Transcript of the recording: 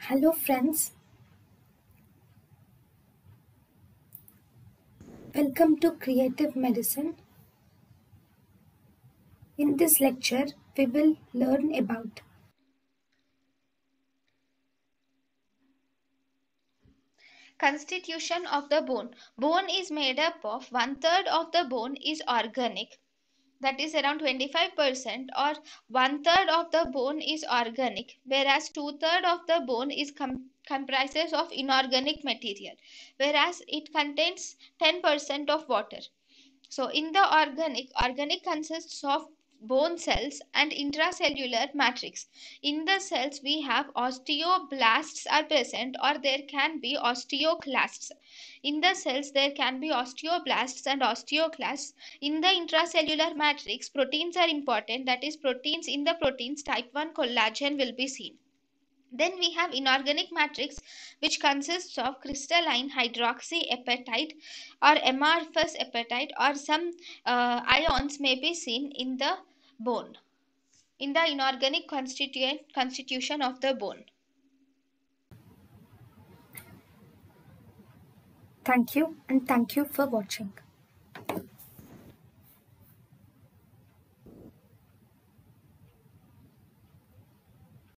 Hello friends, welcome to Creative Medicine. In this lecture, we will learn about Constitution of the bone. Bone is made up of one-third of the bone is organic, that is around 25%, or one-third of the bone is organic, whereas two-third of the bone is comprises of inorganic material, whereas it contains 10% of water. So in the organic consists of bone cells and intracellular matrix. In the cells we have osteoblasts are present, or there can be osteoclasts. In the cells there can be osteoblasts and osteoclasts. In the intracellular matrix, proteins are important, that is proteins. In the proteins, type 1 collagen will be seen. Then we have inorganic matrix, which consists of crystalline hydroxyapatite or amorphous apatite, or some ions may be seen in the bone, in the inorganic constitution of the bone. thank you and thank you for watching.